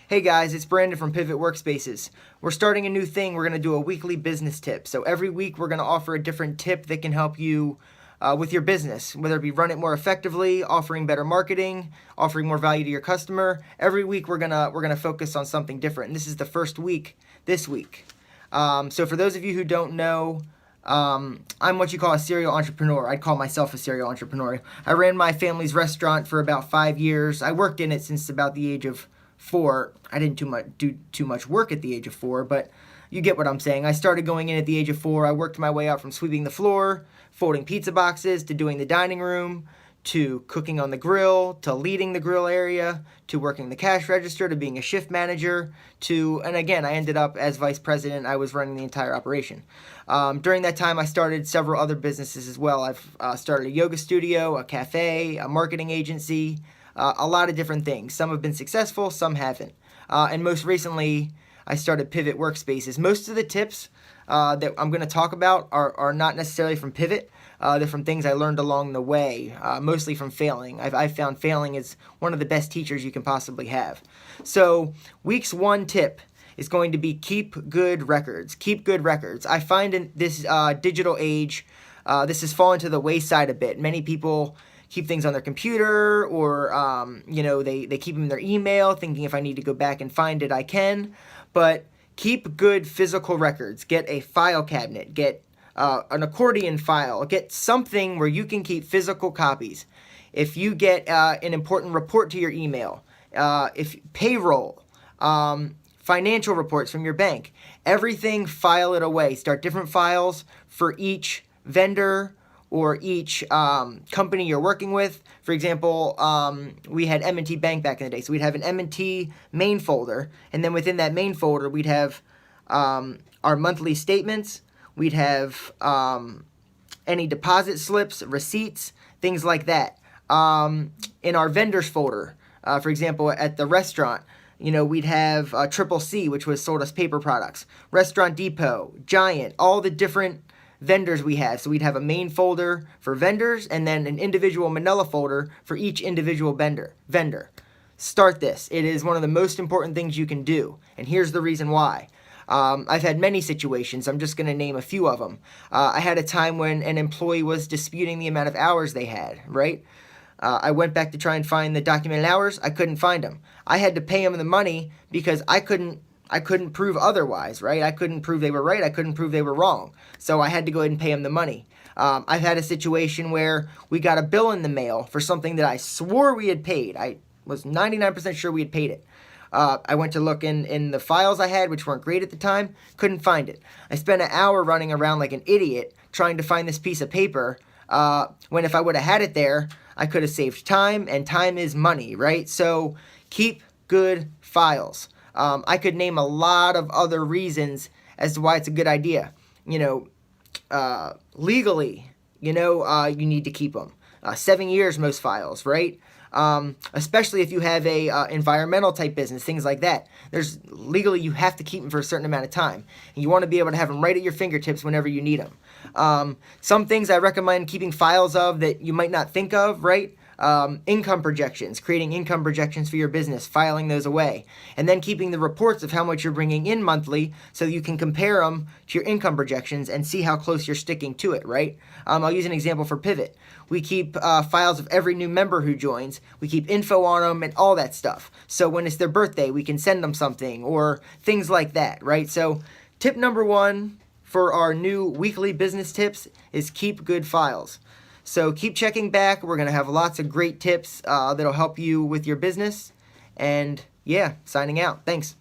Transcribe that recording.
Hey guys, it's Brandon from Pivot Workspaces. We're starting a new thing. We're going to do a weekly business tip. So every week we're going to offer a different tip that can help you with your business, whether it be run it more effectively, offering better marketing, offering more value to your customer. Every week we're gonna focus on something different. And this is the first week this week. So for those of you who don't know, I'm what you call a serial entrepreneur. I'd call myself a serial entrepreneur. I ran my family's restaurant for about 5 years. I worked in it since about the age of 4. I didn't do too much work at the age of 4, but you get what I'm saying. I started going in at the age of 4. I worked my way out from sweeping the floor, folding pizza boxes, to doing the dining room, to cooking on the grill, to leading the grill area, to working the cash register, to being a shift manager, and again, I ended up as vice president. I was running the entire operation. During that time, I started several other businesses as well. I've started a yoga studio, a cafe, a marketing agency, a lot of different things. Some have been successful, some haven't. And most recently, I started Pivot Workspaces. Most of the tips that I'm going to talk about are not necessarily from Pivot. They're from things I learned along the way, mostly from failing. I've found failing is one of the best teachers you can possibly have. So week's one tip is going to be keep good records. Keep good records. I find in this digital age, this has fallen to the wayside a bit. Many people keep things on their computer, or they keep them in their email, thinking if I need to go back and find it, I can. But keep good physical records. Get a file cabinet. Get an accordion file. Get something where you can keep physical copies. If you get an important report to your email, if payroll, financial reports from your bank, everything, file it away. Start different files for each vendor or each company you're working with. For example, we had M&T Bank back in the day, so we'd have an M&T main folder, and then within that main folder, we'd have our monthly statements, we'd have any deposit slips, receipts, things like that. In our vendors folder, for example, at the restaurant, we'd have Triple C, which was sold us paper products, Restaurant Depot, Giant, all the different vendors we have. So we'd have a main folder for vendors and then an individual manila folder for each individual vendor. Start this. It is one of the most important things you can do. And here's the reason why. I've had many situations. I'm just going to name a few of them. I had a time when an employee was disputing the amount of hours they had, right? I went back to try and find the documented hours. I couldn't find them. I had to pay them the money because I couldn't prove otherwise, right? I couldn't prove they were right. I couldn't prove they were wrong. So I had to go ahead and pay them the money. I've had a situation where we got a bill in the mail for something that I swore we had paid. I was 99% sure we had paid it. I went to look in the files I had, which weren't great at the time, couldn't find it. I spent an hour running around like an idiot trying to find this piece of paper, when if I would have had it there, I could have saved time, and time is money, right? So keep good files. I could name a lot of other reasons as to why it's a good idea. Legally, you need to keep them. 7 years, most files, right? Especially if you have a environmental type business, things like that. Legally, you have to keep them for a certain amount of time. And you want to be able to have them right at your fingertips whenever you need them. Some things I recommend keeping files of that you might not think of, right? Income projections, creating income projections for your business, filing those away, and then keeping the reports of how much you're bringing in monthly so you can compare them to your income projections and see how close you're sticking to it, right? I'll use an example for Pivot. We keep files of every new member who joins. We keep info on them and all that stuff. So when it's their birthday, we can send them something or things like that, right? So tip number 1 for our new weekly business tips is keep good files. So keep checking back. We're going to have lots of great tips that'll help you with your business. And yeah, signing out. Thanks.